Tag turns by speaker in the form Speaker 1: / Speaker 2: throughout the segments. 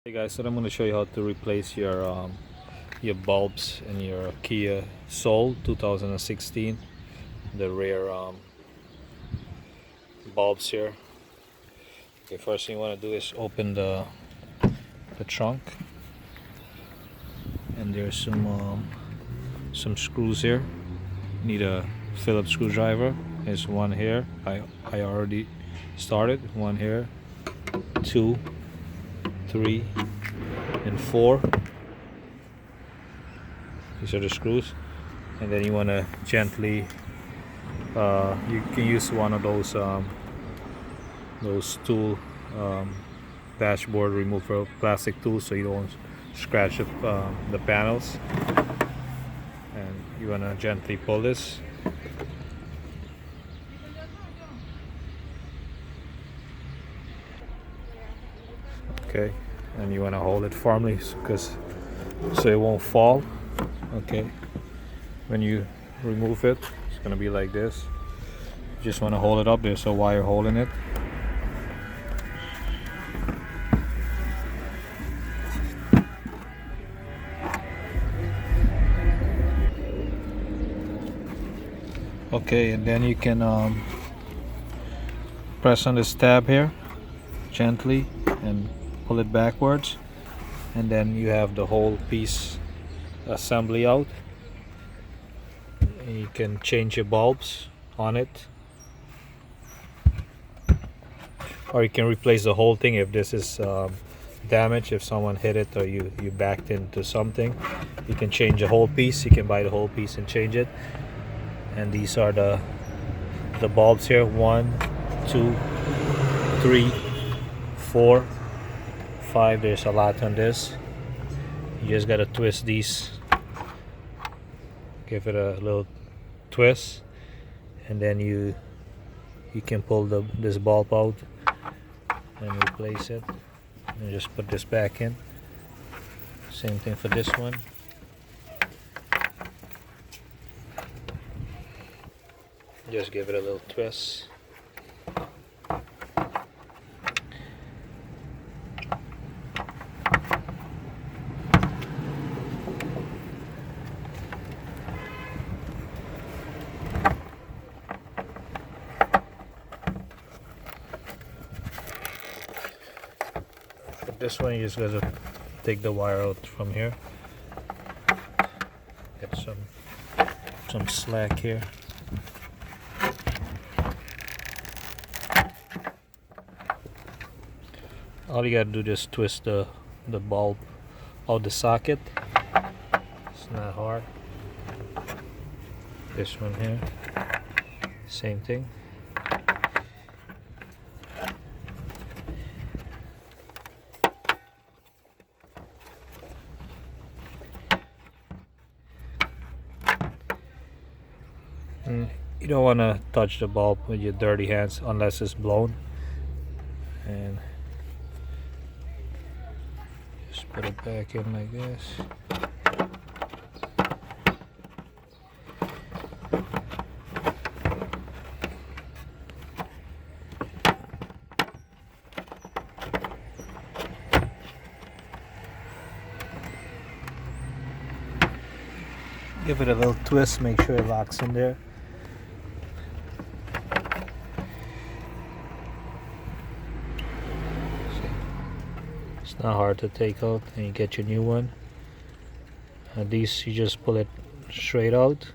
Speaker 1: Hey guys, so I'm going to show you how to replace your bulbs in your Kia Soul 2016, the rear bulbs here. Okay, first thing you want to do is open the trunk, and there's some screws here. Need a Phillips screwdriver. There's one here. I already started. One here, 2, 3, and 4. These are the screws, and then you want to gently you can use one of those tool dashboard remover plastic tools so you don't scratch up the panels, and you want to gently pull this. Okay, and you want to hold it firmly so it won't fall. Okay, when you remove it, it's gonna be like this. You just want to hold it up. There's a wire holding it. Okay, and then you can press on this tab here gently and pull it backwards, and then you have the whole piece assembly out. And you can change your bulbs on it, or you can replace the whole thing if this is damaged. If someone hit it or you backed into something, you can change the whole piece. You can buy the whole piece and change it. And these are the bulbs here: 1, 2, 3, 4, 5. There's a lot on this. You just gotta twist these, give it a little twist, and then you can pull this bulb out and replace it, and just put this back in. Same thing for this one. Just give it a little twist. For this one, you just gotta take the wire out from here. Get some slack here. All you gotta do is twist the bulb out the socket. It's not hard. This one here, same thing. And you don't want to touch the bulb with your dirty hands unless it's blown. And just put it back in like this. Give it a little twist, make sure it locks in there. It's not hard to take out, and you get your new one. These you just pull it straight out.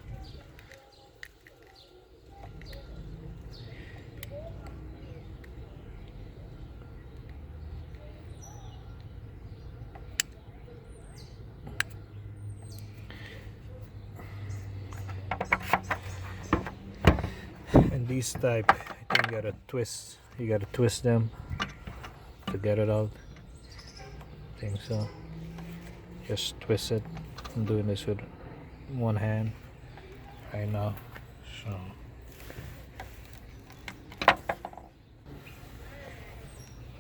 Speaker 1: And these type, I think you gotta twist them to get it out. I think so. Just twist it. I'm doing this with one hand right now. So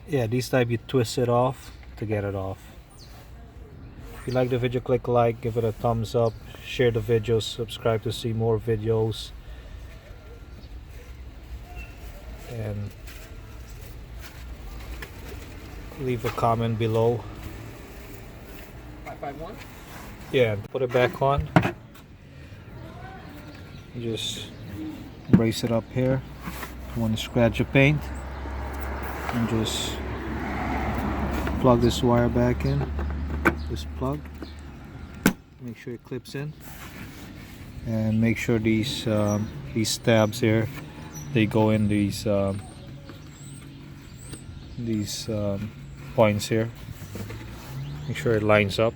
Speaker 1: yeah, these type you twist it off to get it off. If you like the video, click like, give it a thumbs up, share the video, subscribe to see more videos, and leave a comment below
Speaker 2: 551.
Speaker 1: Yeah, put it back on. Just brace it up here. You want to scratch the paint, and just plug this wire back in. This plug. Make sure it clips in, and make sure these tabs here, they go in these points here. Make sure it lines up.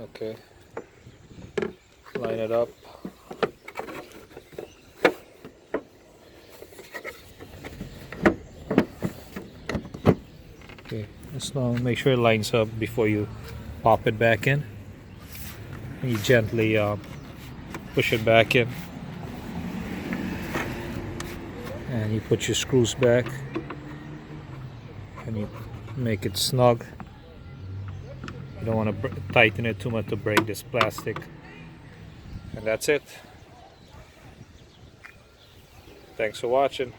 Speaker 1: Okay, line it up. Okay, just now make sure it lines up before you pop it back in. And you gently push it back in, and you put your screws back, and you make it snug. You don't want to tighten it too much to break this plastic. And that's it. Thanks for watching.